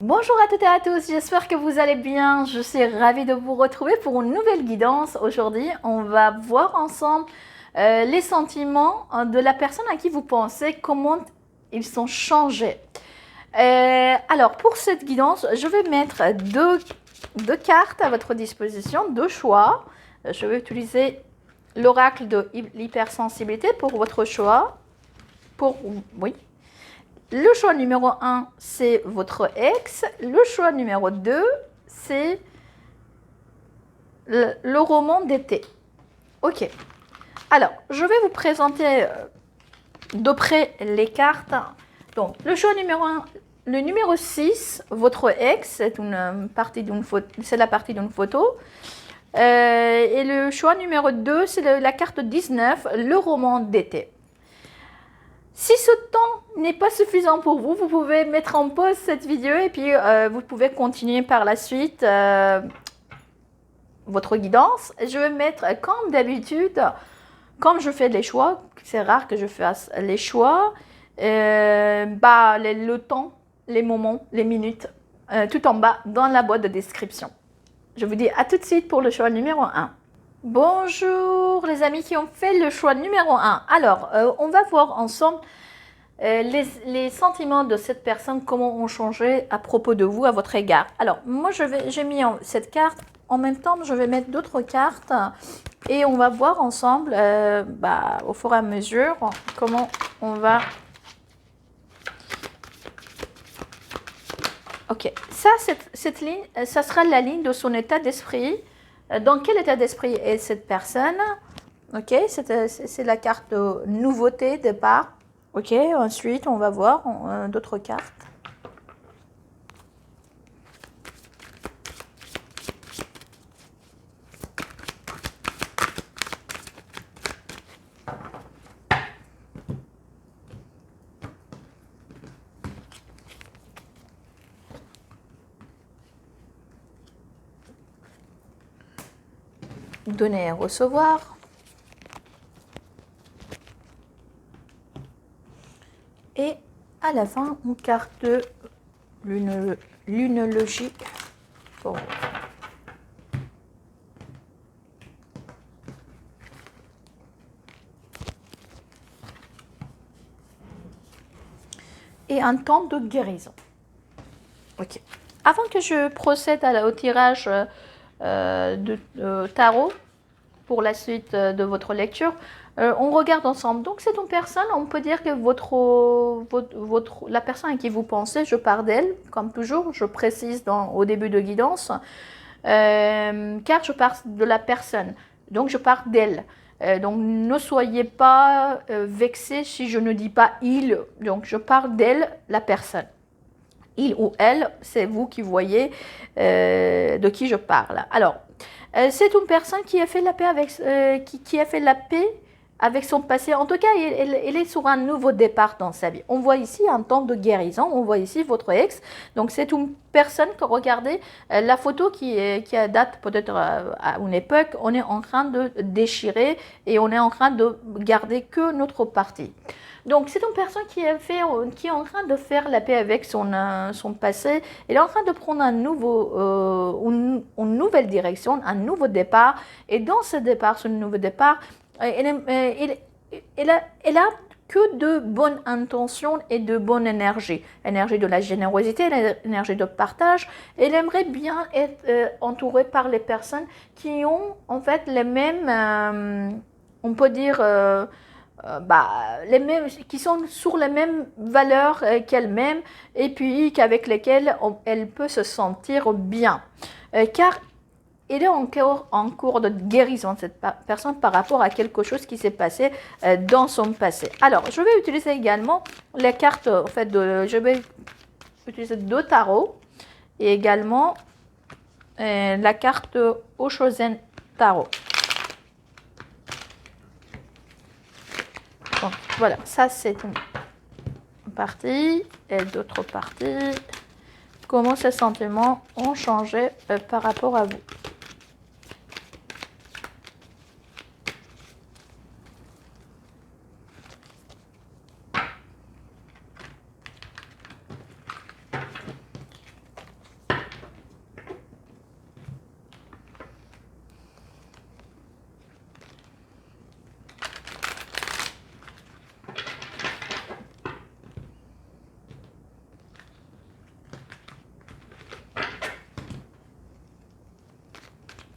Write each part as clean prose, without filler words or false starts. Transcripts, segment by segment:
Bonjour à toutes et à tous, j'espère que vous allez bien. Je suis ravie de vous retrouver pour une nouvelle guidance. Aujourd'hui, on va voir ensemble les sentiments de la personne à qui vous pensez, comment ils sont changés. Alors, pour cette guidance, je vais mettre deux cartes à votre disposition, deux choix. Je vais utiliser l'oracle de l'hypersensibilité pour votre choix. Oui. Le choix numéro 1, c'est votre ex. Le choix numéro 2, c'est le roman d'été. Ok. Alors, je vais vous présenter de près les cartes. Donc, le choix numéro 1, le numéro 6, votre ex, c'est la partie d'une photo. Et le choix numéro 2, c'est la carte 19, le roman d'été. Si ce temps n'est pas suffisant pour vous, vous pouvez mettre en pause cette vidéo et puis vous pouvez continuer par la suite votre guidance. Je vais mettre comme d'habitude, comme je fais les choix, c'est rare que je fasse les choix, le temps, les moments, les minutes, tout en bas dans la boîte de description. Je vous dis à tout de suite pour le choix numéro 1. Bonjour les amis qui ont fait le choix numéro 1. Alors, on va voir ensemble les sentiments de cette personne, comment ont changé à propos de vous, à votre égard. Alors, moi, j'ai mis cette carte. En même temps, je vais mettre d'autres cartes et on va voir ensemble, au fur et à mesure, comment on va... Ok, ça, cette ligne, ça sera la ligne de son état d'esprit. Dans quel état d'esprit est cette personne? Ok, c'est la carte de nouveauté, départ. Ok, ensuite, on va voir d'autres cartes. Donner et recevoir. Et à la fin, une carte lunologie. Bon. Et un temps de guérison. Ok. Avant que je procède au tirage de tarot pour la suite de votre lecture, on regarde ensemble. Donc c'est une personne, on peut dire que la personne à qui vous pensez, je pars d'elle, comme toujours, je précise au début de guidance, car je pars de la personne, donc je pars d'elle. Donc ne soyez pas vexés si je ne dis pas il, donc je pars d'elle, la personne. Il ou elle, c'est vous qui voyez de qui je parle. Alors, c'est une personne qui a fait la paix qui a fait la paix avec son passé. En tout cas, elle est sur un nouveau départ dans sa vie. On voit ici un temps de guérison. On voit ici votre ex. Donc, c'est une personne que, regardez, la photo qui date peut-être à une époque, on est en train de déchirer et on est en train de garder que notre partie. Donc, c'est une personne qui est en train de faire la paix avec son passé. Elle est en train de prendre une nouvelle direction, un nouveau départ. Et dans ce départ, ce nouveau départ, elle a que de bonnes intentions et de bonne énergie. Énergie de la générosité, énergie de partage. Elle aimerait bien être entourée par les personnes qui ont en fait les mêmes, on peut dire... qui sont sur les mêmes valeurs qu'elle-même et puis qu'avec lesquelles elle peut se sentir bien. Car il est encore en cours de guérison, cette personne, par rapport à quelque chose qui s'est passé dans son passé. Alors, je vais utiliser également les cartes, en fait, je vais utiliser deux tarots et également la carte Oshozen Tarot. Donc, voilà, ça c'est une partie et d'autres parties. Comment ces sentiments ont changé par rapport à vous.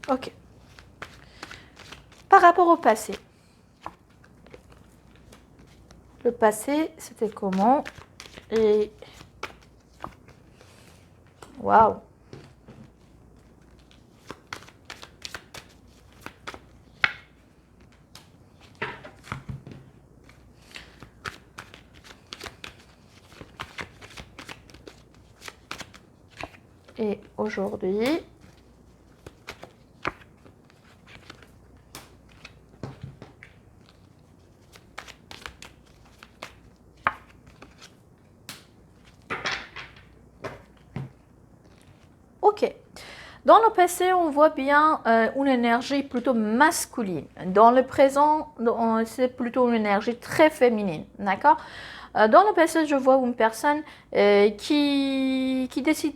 Ok. Par rapport au passé. Le passé, c'était comment? Et... Waouh! Et aujourd'hui... Ok. Dans le passé, on voit bien une énergie plutôt masculine. Dans le présent, c'est plutôt une énergie très féminine. D'accord? Dans le passé, je vois une personne qui décide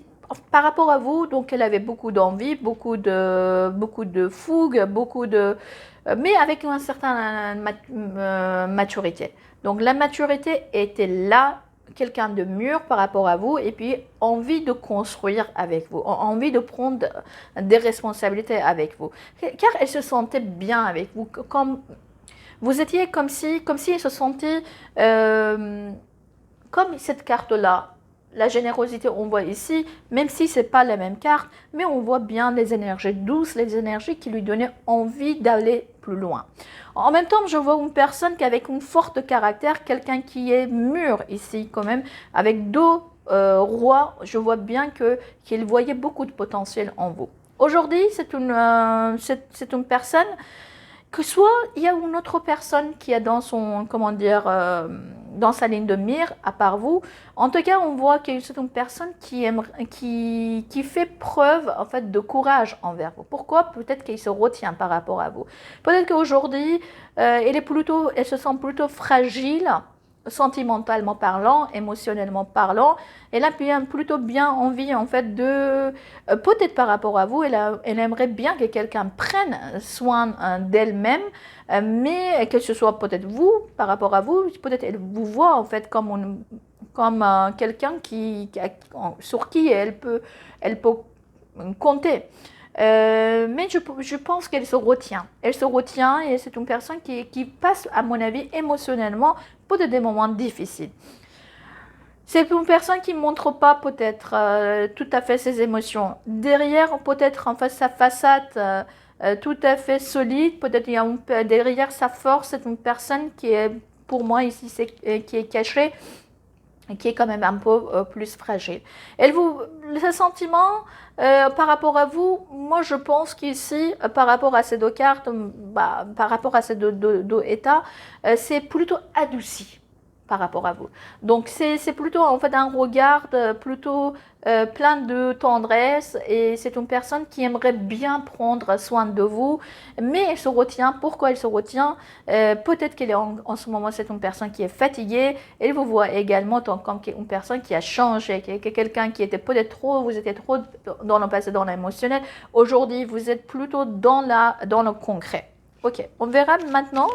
par rapport à vous, donc elle avait beaucoup d'envie, beaucoup de fougue, mais avec une certaine maturité. Donc la maturité était là, quelqu'un de mûr par rapport à vous, et puis envie de construire avec vous, envie de prendre des responsabilités avec vous, car elle se sentait bien avec vous, comme vous étiez comme si elle se sentait comme cette carte-là. La générosité, on voit ici, même si ce n'est pas la même carte, mais on voit bien les énergies douces, les énergies qui lui donnaient envie d'aller plus loin. En même temps, je vois une personne qui avec un fort caractère, quelqu'un qui est mûr ici quand même, avec deux rois, je vois bien qu'il voyait beaucoup de potentiel en vous. Aujourd'hui, c'est une personne que soit il y a une autre personne qui est dans son, comment dire, dans sa ligne de mire, à part vous. En tout cas, on voit que c'est une personne qui fait preuve en fait de courage envers vous. Pourquoi? Peut-être qu'il se retient par rapport à vous. Peut-être qu'aujourd'hui, elle se sent plutôt fragile, sentimentalement parlant, émotionnellement parlant. Elle a plutôt bien envie en fait de, peut-être par rapport à vous, elle aimerait bien que quelqu'un prenne soin d'elle-même, mais que ce soit peut-être vous, par rapport à vous, peut-être elle vous voit en fait comme quelqu'un sur qui elle peut compter. Mais je pense qu'elle se retient. Elle se retient et c'est une personne qui passe, à mon avis, émotionnellement pour des moments difficiles. C'est une personne qui ne montre pas peut-être tout à fait ses émotions. Derrière, peut-être en fait sa façade tout à fait solide, peut-être il y a derrière sa force, c'est une personne qui est, pour moi ici, qui est cachée, qui est quand même un peu plus fragile. Ce sentiment par rapport à vous, moi je pense qu'ici, par rapport à ces deux cartes, par rapport à ces deux états, c'est plutôt adouci par rapport à vous. Donc c'est plutôt en fait un regard plutôt plein de tendresse, et c'est une personne qui aimerait bien prendre soin de vous, mais elle se retient. Pourquoi elle se retient? Peut-être qu'elle est en ce moment, c'est une personne qui est fatiguée. Elle vous voit également comme une personne qui a changé, quelqu'un qui était peut-être trop, vous étiez trop dans le passé, dans l'émotionnel. Aujourd'hui, vous êtes plutôt dans le concret. Ok, on verra maintenant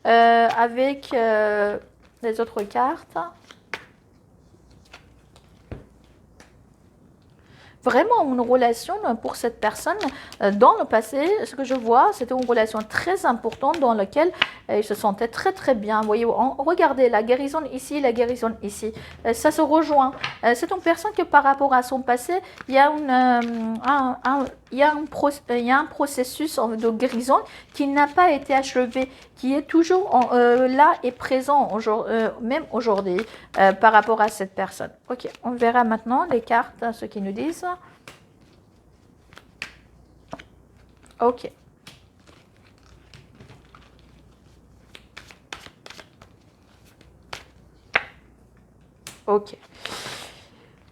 avec les autres cartes. Vraiment une relation pour cette personne dans le passé, ce que je vois, c'était une relation très importante dans laquelle il se sentait très très bien. Vous voyez, regardez la guérison ici, la guérison ici, ça se rejoint. C'est une personne que par rapport à son passé, il y a un processus de guérison qui n'a pas été achevé, qui est toujours là et présent même aujourd'hui par rapport à cette personne. Ok, on verra maintenant les cartes, ce qu'ils nous disent. Ok. Ok.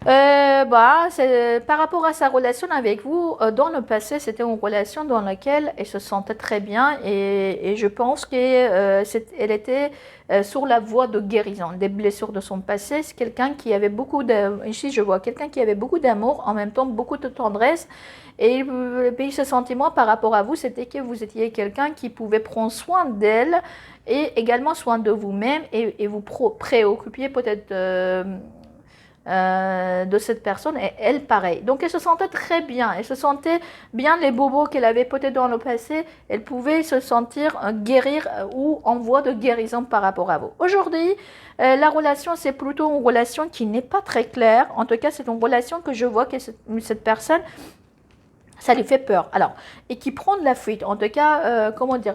Par rapport à sa relation avec vous, dans le passé, c'était une relation dans laquelle elle se sentait très bien, et je pense qu'elle était sur la voie de guérison des blessures de son passé. C'est quelqu'un qui avait ici je vois quelqu'un qui avait beaucoup d'amour, en même temps beaucoup de tendresse, et puis ce sentiment par rapport à vous, c'était que vous étiez quelqu'un qui pouvait prendre soin d'elle et également soin de vous-même, et vous préoccupiez peut-être de cette personne et elle pareil. Donc elle se sentait très bien, elle se sentait bien les bobos qu'elle avait peut-être dans le passé, elle pouvait se sentir guérir ou en voie de guérison par rapport à vous. Aujourd'hui, la relation c'est plutôt une relation qui n'est pas très claire, en tout cas c'est une relation que je vois que cette personne ça lui fait peur. Alors, et qui prend de la fuite, en tout cas, comment dire,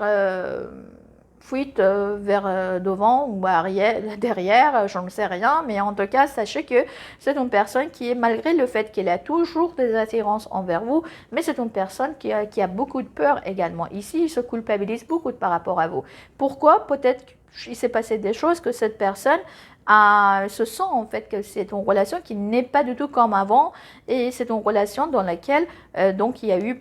fuite vers devant ou arrière, derrière, je ne sais rien, mais en tout cas, sachez que c'est une personne qui est, malgré le fait qu'elle a toujours des attirances envers vous, mais c'est une personne qui a beaucoup de peur également. Ici, il se culpabilise beaucoup par rapport à vous. Pourquoi? Peut-être qu'il s'est passé des choses que cette personne se sent en fait que c'est une relation qui n'est pas du tout comme avant et c'est une relation dans laquelle donc il y a eu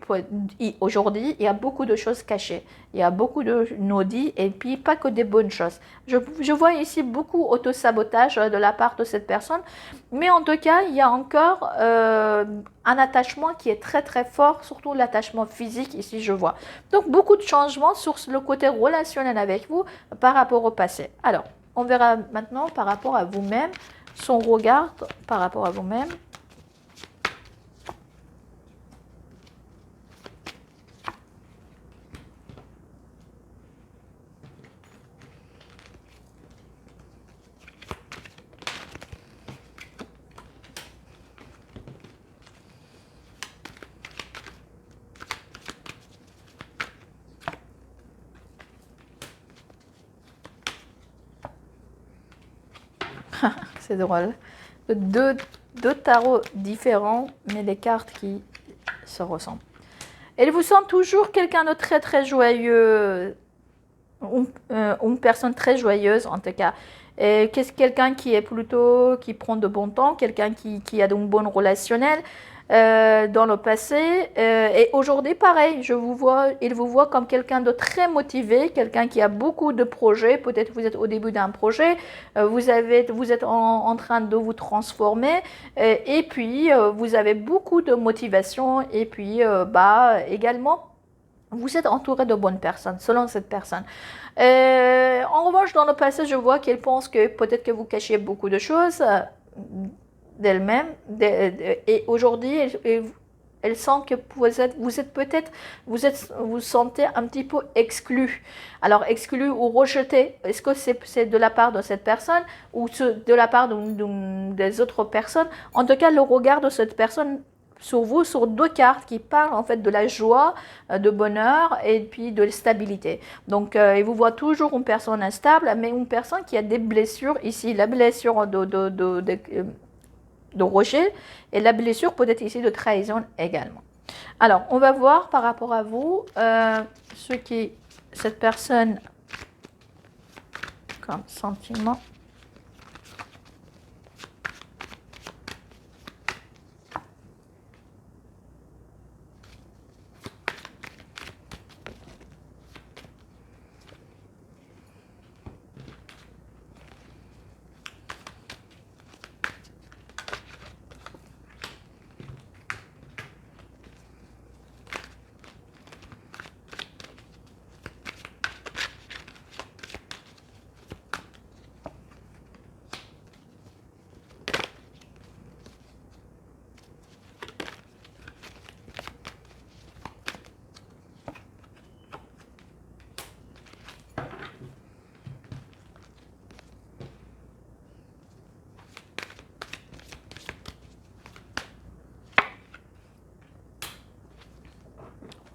aujourd'hui il y a beaucoup de choses cachées, il y a beaucoup de non-dits et puis pas que des bonnes choses. Je vois ici beaucoup auto-sabotage de la part de cette personne, mais en tout cas il y a encore un attachement qui est très très fort, surtout l'attachement physique ici je vois. Donc beaucoup de changements sur le côté relationnel avec vous par rapport au passé. Alors on verra maintenant par rapport à vous-même, son regard par rapport à vous-même. C'est drôle. Deux tarots différents, mais les cartes qui se ressemblent. Elle vous sent toujours quelqu'un de très très joyeux, une personne très joyeuse en tout cas. Qu'est-ce quelqu'un qui est plutôt, qui prend de bon temps, quelqu'un qui a de bonnes relationnelles dans le passé. Et aujourd'hui, pareil, il vous voit comme quelqu'un de très motivé, quelqu'un qui a beaucoup de projets. Peut-être vous êtes au début d'un projet, vous êtes en train de vous transformer, et puis vous avez beaucoup de motivation, et puis également, vous êtes entouré de bonnes personnes, selon cette personne. En revanche, dans le passé, je vois qu'elle pense que peut-être que vous cachiez beaucoup de choses d'elle-même. Et aujourd'hui, elle sent que vous sentez un petit peu exclu. Alors, exclu ou rejeté, est-ce que c'est de la part de cette personne ou de la part des autres personnes? En tout cas, le regard de cette personne sur vous, sur deux cartes qui parlent en fait de la joie, de bonheur et puis de stabilité. Donc, il vous voit toujours une personne instable, mais une personne qui a des blessures ici. La blessure de rejet et la blessure peut-être ici de trahison également. Alors, on va voir par rapport à vous, ce qui cette personne comme sentiment.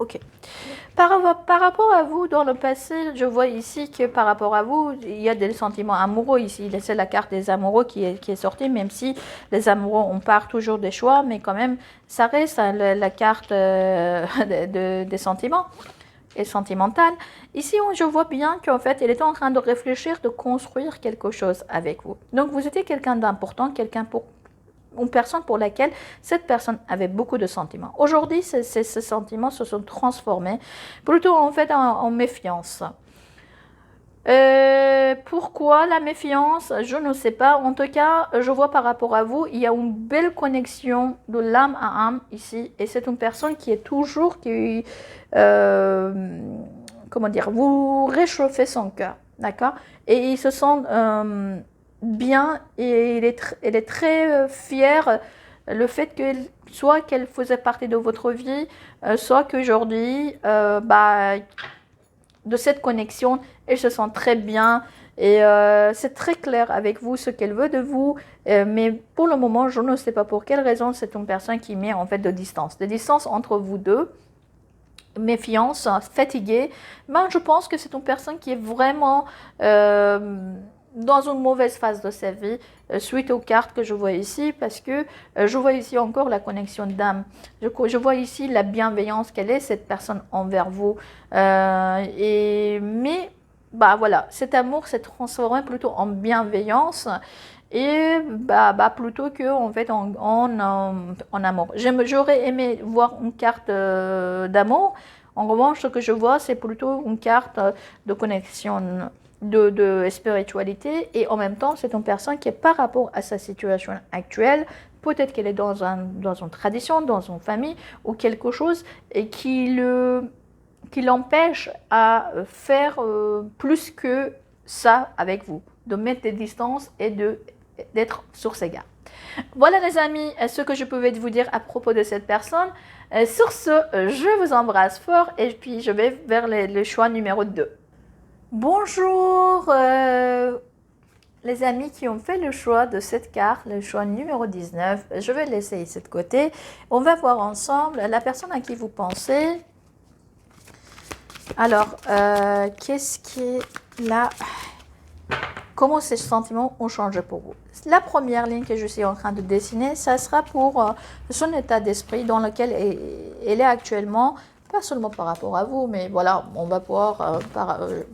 Ok. Par rapport à vous, dans le passé, je vois ici que par rapport à vous, il y a des sentiments amoureux ici. C'est la carte des amoureux qui est sortie, même si les amoureux, on part toujours des choix, mais quand même, ça reste la carte des sentiments et sentimentale. Ici, je vois bien qu'en fait, elle était en train de réfléchir, de construire quelque chose avec vous. Donc, vous étiez quelqu'un d'important, une personne pour laquelle cette personne avait beaucoup de sentiments. Aujourd'hui, ces sentiments se sont transformés plutôt en fait en méfiance. Pourquoi la méfiance? Je ne sais pas. En tout cas, je vois par rapport à vous, il y a une belle connexion de l'âme à âme ici. Et c'est une personne qui est toujours, comment dire, vous réchauffez son cœur. D'accord? Et il se sent bien et elle est très fière le fait que soit qu'elle faisait partie de votre vie, soit qu'aujourd'hui, de cette connexion, elle se sent très bien et c'est très clair avec vous ce qu'elle veut de vous, mais pour le moment, je ne sais pas pour quelle raison, c'est une personne qui met en fait de distance entre vous deux, méfiance, fatiguée. Mais je pense que c'est une personne qui est vraiment dans une mauvaise phase de sa vie suite aux cartes que je vois ici, parce que je vois ici encore la connexion d'âme. Je vois ici la bienveillance qu'elle est, cette personne envers vous. Mais voilà, cet amour s'est transformé plutôt en bienveillance et plutôt que en fait en amour. J'aurais aimé voir une carte d'amour. En revanche, ce que je vois, c'est plutôt une carte de connexion, de spiritualité, et en même temps, c'est une personne qui est par rapport à sa situation actuelle, peut-être qu'elle est dans une tradition, dans une famille ou quelque chose, et qui l'empêche à faire plus que ça avec vous, de mettre des distances et d'être sur ses gardes. Voilà les amis, ce que je pouvais vous dire à propos de cette personne. Sur ce, je vous embrasse fort et puis je vais vers le choix numéro 2. Bonjour les amis qui ont fait le choix de cette carte, le choix numéro 19. Je vais laisser ici de côté. On va voir ensemble la personne à qui vous pensez. Alors, qu'est-ce qui est là? Comment ces sentiments ont changé pour vous? La première ligne que je suis en train de dessiner, ça sera pour son état d'esprit dans lequel elle est actuellement, pas seulement par rapport à vous, mais voilà, on va voir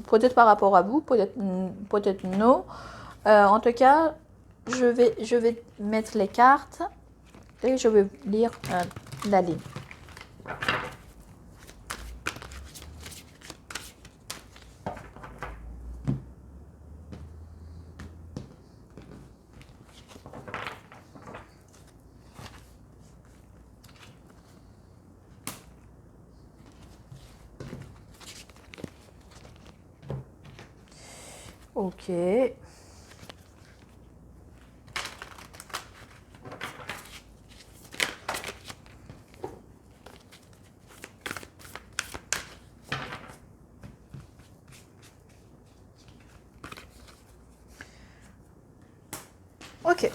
peut-être par rapport à vous, peut-être non. En tout cas, je vais mettre les cartes et je vais lire la ligne. Ok. Ok.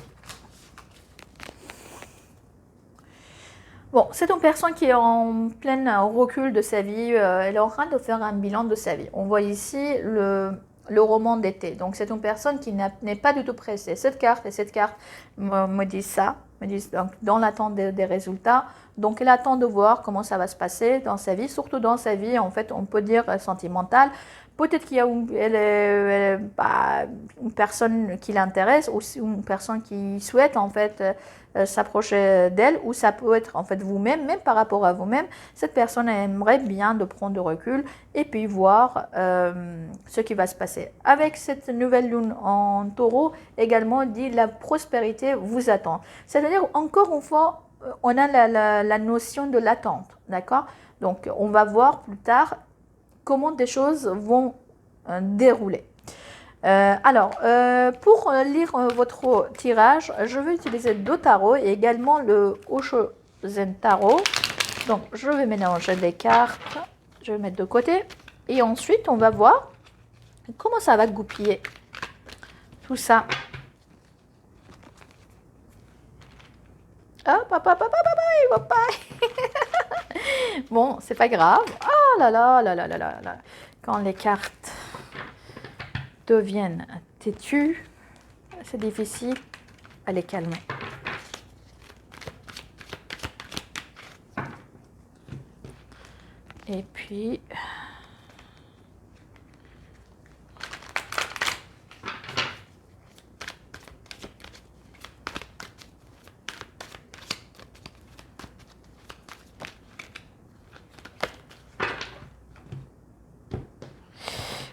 Bon, c'est une personne qui est en plein recul de sa vie. Elle est en train de faire un bilan de sa vie. On voit ici le roman d'été. Donc, c'est une personne qui n'est pas du tout pressée. Cette carte et cette carte me disent ça, me disent donc, dans l'attente des résultats. Donc, elle attend de voir comment ça va se passer dans sa vie, surtout dans sa vie, en fait, on peut dire sentimentale. Peut-être qu'il y a une personne qui l'intéresse ou une personne qui souhaite, en fait, s'approcher d'elle, ou ça peut être en fait vous-même, même par rapport à vous-même. Cette personne aimerait bien de prendre du recul et puis voir ce qui va se passer. Avec cette nouvelle lune en taureau, également dit la prospérité vous attend. C'est-à-dire, encore une fois, on a la notion de l'attente, d'accord? Donc, on va voir plus tard comment des choses vont dérouler. Pour lire votre tirage, je vais utiliser deux tarots et également le Oshozen Tarot. Donc, je vais mélanger les cartes, je vais mettre de côté. Et ensuite, on va voir comment ça va goupiller tout ça. Ah, papa, il va pas. Bon, c'est pas grave. Ah là là là là là là là. Quand les cartes deviennent têtues, c'est difficile à les calmer. Et puis,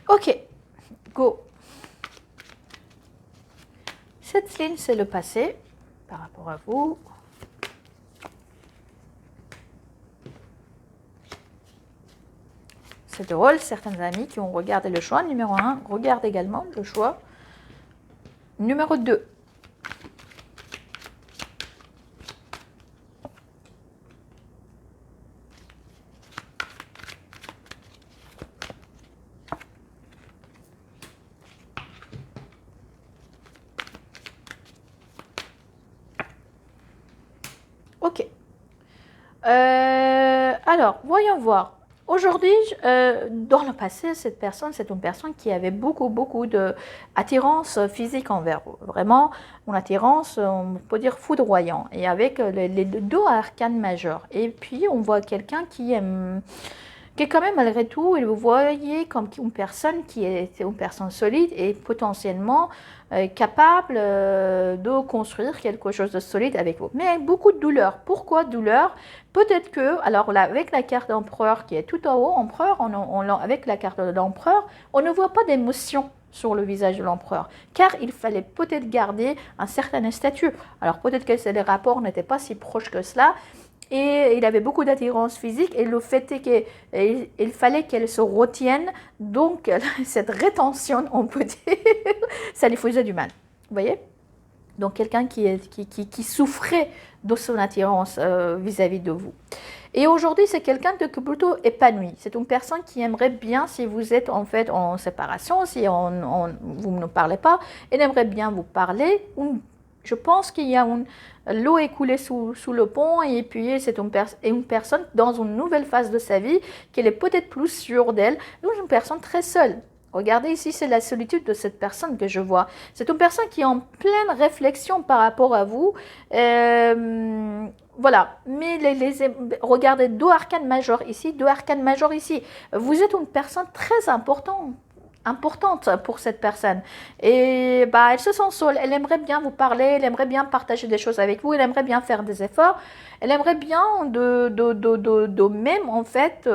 ok, go. Cette ligne, c'est le passé par rapport à vous. C'est drôle, certains amis qui ont regardé le choix numéro 1 regardent également le choix Numéro 2. Ok. Alors, voyons voir. Aujourd'hui, dans le passé, cette personne, c'est une personne qui avait beaucoup d'attirance physique envers vous. Vraiment, une attirance, on peut dire foudroyant. Et avec les deux arcanes majeurs. Et puis, on voit quelqu'un qui est quand même malgré tout, et vous voyez comme une personne qui est une personne solide et potentiellement capable de construire quelque chose de solide avec vous. Mais beaucoup de douleur. Pourquoi douleur? Peut-être que, alors là, avec la carte d'empereur qui est tout en haut, empereur, avec la carte d'empereur, on ne voit pas d'émotion sur le visage de l'empereur, car il fallait peut-être garder un certain statut. Alors peut-être que les rapports n'étaient pas si proches que cela, et il avait beaucoup d'attirance physique, et le fait est qu'il fallait qu'elle se retienne, donc cette rétention, on peut dire, ça lui faisait du mal, vous voyez? Donc quelqu'un qui souffrait de son attirance vis-à-vis de vous. Et aujourd'hui, c'est quelqu'un de plutôt épanoui. C'est une personne qui aimerait bien, si vous êtes en fait en séparation, si vous ne parlez pas, elle aimerait bien vous parler. Je pense qu'il y a l'eau est coulée sous le pont, et puis c'est une personne dans une nouvelle phase de sa vie, qu'elle est peut-être plus sûre d'elle, une personne très seule. Regardez ici, c'est la solitude de cette personne que je vois. C'est une personne qui est en pleine réflexion par rapport à vous. Voilà, mais regardez, deux arcanes majeurs ici, deux arcanes majeurs ici. Vous êtes une personne très importante pour cette personne, et elle se sent seule. Elle aimerait bien vous parler, elle aimerait bien partager des choses avec vous, elle aimerait bien faire des efforts, elle aimerait bien de même en fait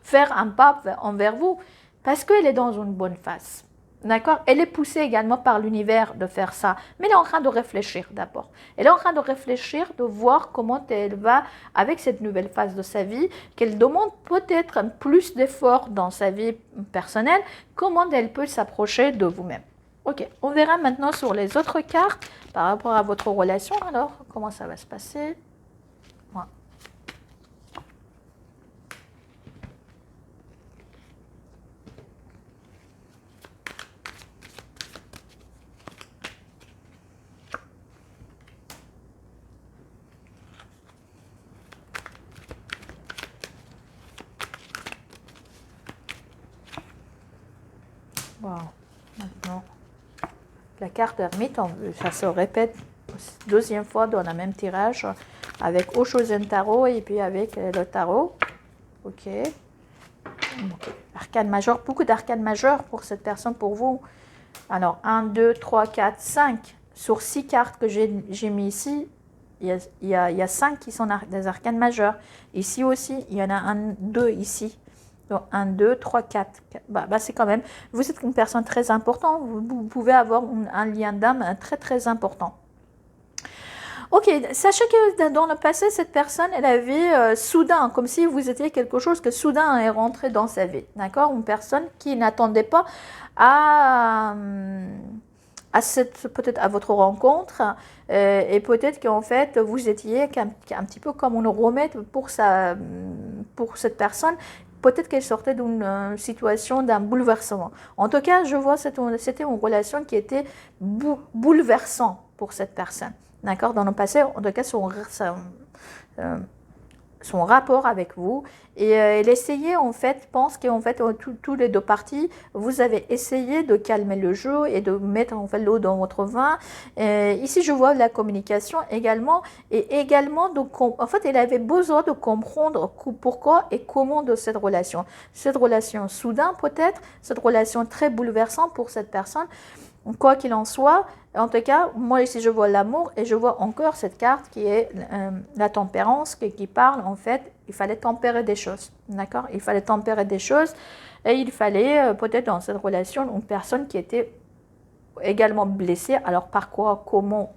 faire un pas envers vous, parce qu'elle est dans une bonne phase. D'accord? Elle est poussée également par l'univers de faire ça. Mais elle est en train de réfléchir d'abord. Elle est en train de réfléchir, de voir comment elle va avec cette nouvelle phase de sa vie, qu'elle demande peut-être plus d'efforts dans sa vie personnelle, comment elle peut s'approcher de vous-même. Ok, on verra maintenant sur les autres cartes par rapport à votre relation. Alors, comment ça va se passer? Voilà. Wow. Maintenant, la carte ermite, ça se répète deuxième fois dans le même tirage avec Oshozen Tarot et puis avec le tarot. Ok. Arcane majeur, beaucoup d'arcanes majeurs pour cette personne, pour vous. Alors, 1, 2, 3, 4, 5. Sur 6 cartes que j'ai mis ici, il y a 5 qui sont des arcanes majeurs. Ici aussi, il y en a 2 ici. Donc 1, 2, 3, 4. C'est quand même, vous êtes une personne très importante, vous pouvez avoir un lien d'âme très important. Ok, sachez que dans le passé, cette personne, elle avait soudain, comme si vous étiez quelque chose que soudain est rentré dans sa vie. D'accord? Une personne qui n'attendait pas peut-être à votre rencontre, et peut-être qu'en fait vous étiez un petit peu comme une remède pour cette personne. Peut-être qu'elle sortait d'une situation, d'un bouleversement. En tout cas, je vois c'était une relation qui était bouleversante pour cette personne. D'accord? Dans le passé, en tout cas, son rapport avec vous, et elle essayait en fait, pense qu'en fait tous les deux parties, vous avez essayé de calmer le jeu et de mettre en fait l'eau dans votre vin. Ici je vois la communication également, et également en fait elle avait besoin de comprendre pourquoi et comment de cette relation soudain, peut-être cette relation très bouleversante pour cette personne. Quoi qu'il en soit, en tout cas, moi ici je vois l'amour, et je vois encore cette carte qui est la tempérance, qui parle en fait, il fallait tempérer des choses, d'accord? Il fallait tempérer des choses, et il fallait peut-être dans cette relation une personne qui était également blessée. Alors par quoi, comment,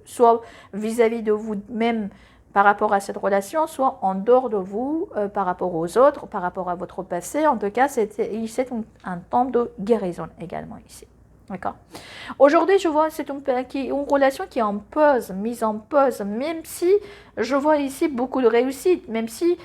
soit vis-à-vis de vous-même par rapport à cette relation, soit en dehors de vous, par rapport aux autres, par rapport à votre passé. En tout cas, c'est un temps de guérison également ici. D'accord. Aujourd'hui, je vois c'est une relation qui est en pause, mise en pause, même si je vois ici beaucoup de réussite, même si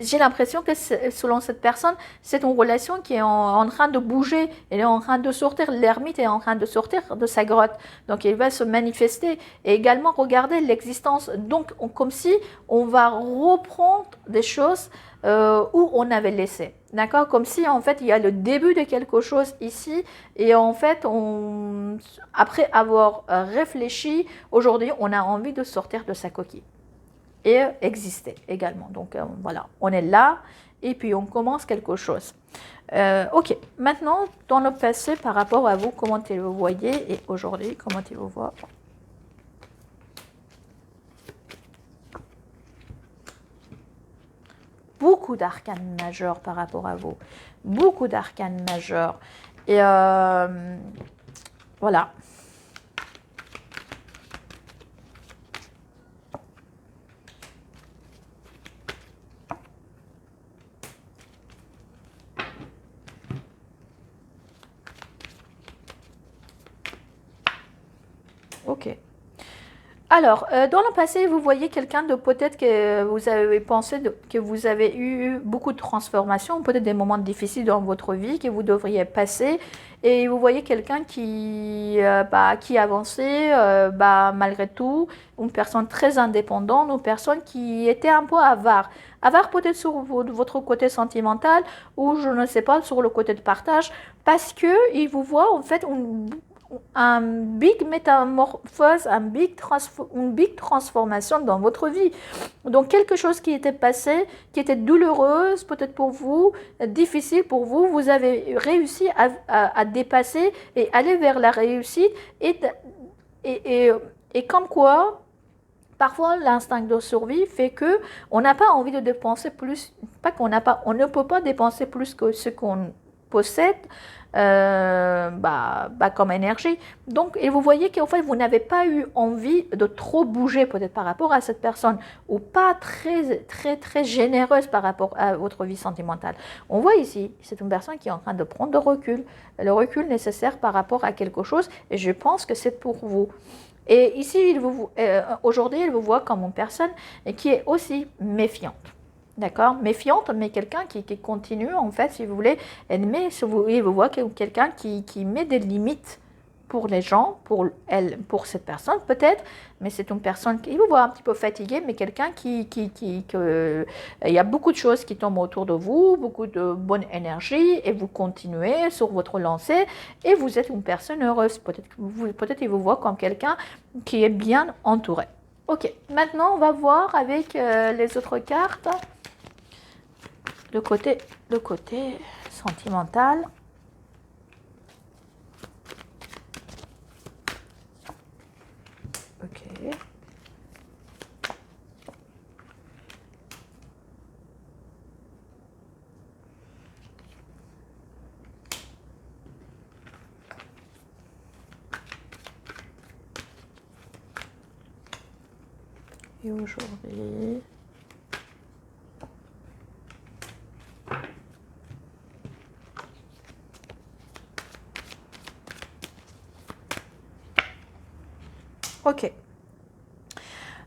j'ai l'impression que selon cette personne, c'est une relation qui est en train de bouger, elle est en train de sortir, l'ermite est en train de sortir de sa grotte, donc il va se manifester et également regarder l'existence, donc comme si on va reprendre des choses où on avait laissé, d'accord, comme si en fait il y a le début de quelque chose ici et en fait après avoir réfléchi, aujourd'hui on a envie de sortir de sa coquille et exister également. Donc voilà, on est là et puis on commence quelque chose. Ok, maintenant dans le passé par rapport à vous, comment vous le voyez et aujourd'hui, comment il vous voit? Beaucoup d'arcanes majeurs par rapport à vous, beaucoup d'arcanes majeurs et voilà. Ok. Alors, dans le passé, vous voyez quelqu'un de peut-être que vous avez pensé que vous avez eu beaucoup de transformations, peut-être des moments difficiles dans votre vie que vous devriez passer, et vous voyez quelqu'un qui avançait malgré tout, une personne très indépendante, une personne qui était un peu avare. Avare peut-être sur votre côté sentimental ou je ne sais pas, sur le côté de partage, parce qu'il vous voit en fait un big métamorphose, une big transformation dans votre vie. Donc quelque chose qui était passé, qui était douloureuse peut-être pour vous, difficile pour vous, vous avez réussi à dépasser et aller vers la réussite et comme quoi parfois l'instinct de survie fait que on n'a pas envie de dépenser plus, pas qu'on n'a pas, on ne peut pas dépenser plus que ce qu'on possède comme énergie. Donc, et vous voyez qu'en fait, vous n'avez pas eu envie de trop bouger peut-être par rapport à cette personne ou pas très généreuse par rapport à votre vie sentimentale. On voit ici, c'est une personne qui est en train de prendre le recul nécessaire par rapport à quelque chose et je pense que c'est pour vous. Et ici, aujourd'hui, il vous voit comme une personne qui est aussi méfiante. D'accord, méfiante, mais quelqu'un qui continue, en fait, si vous voulez, il vous voit quelqu'un qui met des limites pour les gens, pour cette personne peut-être, mais c'est une personne qui vous voit un petit peu fatigué, mais quelqu'un il y a beaucoup de choses qui tombent autour de vous, beaucoup de bonne énergie, et vous continuez sur votre lancée, et vous êtes une personne heureuse. Peut-être il vous voit comme quelqu'un qui est bien entouré. Ok, maintenant on va voir avec les autres cartes. Le côté sentimental. Ok. Et aujourd'hui... Ok.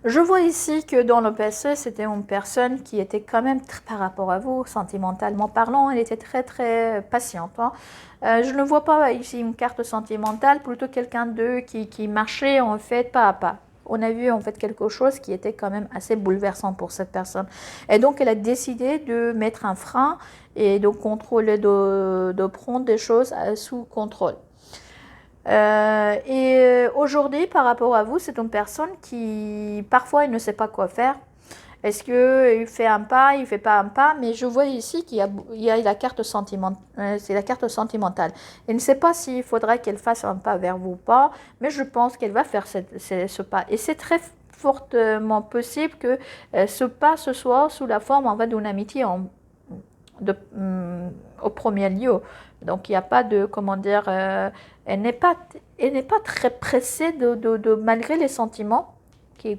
Je vois ici que dans le passé, c'était une personne qui était quand même, par rapport à vous, sentimentalement parlant, elle était très patiente. Hein. Je ne vois pas ici une carte sentimentale, plutôt quelqu'un d'eux qui marchait en fait pas à pas. On a vu en fait quelque chose qui était quand même assez bouleversant pour cette personne. Et donc elle a décidé de mettre un frein et de contrôler, de prendre des choses sous contrôle. Aujourd'hui, par rapport à vous, c'est une personne qui, parfois, il ne sait pas quoi faire. Est-ce qu'il fait un pas, il ne fait pas un pas? Mais je vois ici qu'il y a la carte sentimentale. C'est la carte sentimentale. Elle ne sait pas s'il faudra qu'elle fasse un pas vers vous ou pas, mais je pense qu'elle va faire ce pas. Et c'est très fortement possible que ce pas ce soit sous la forme en fait, d'une amitié au premier lieu. Donc il n'y a pas de, comment dire, elle n'est pas très pressée malgré les sentiments,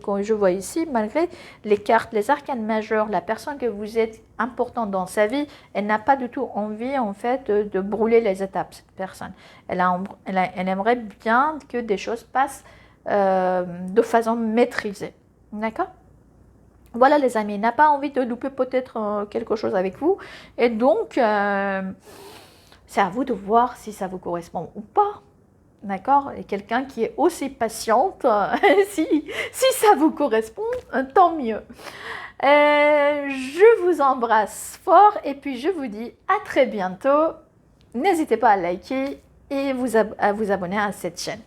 Comme je vois ici, malgré les cartes, les arcanes majeurs, la personne que vous êtes importante dans sa vie, elle n'a pas du tout envie en fait de brûler les étapes, cette personne. Elle aimerait bien que des choses passent de façon maîtrisée. D'accord? Voilà les amis, elle n'a pas envie de louper peut-être quelque chose avec vous. Et donc, c'est à vous de voir si ça vous correspond ou pas. D'accord? Et quelqu'un qui est aussi patiente, si ça vous correspond, tant mieux. Je vous embrasse fort et puis je vous dis à très bientôt. N'hésitez pas à liker et à vous abonner à cette chaîne.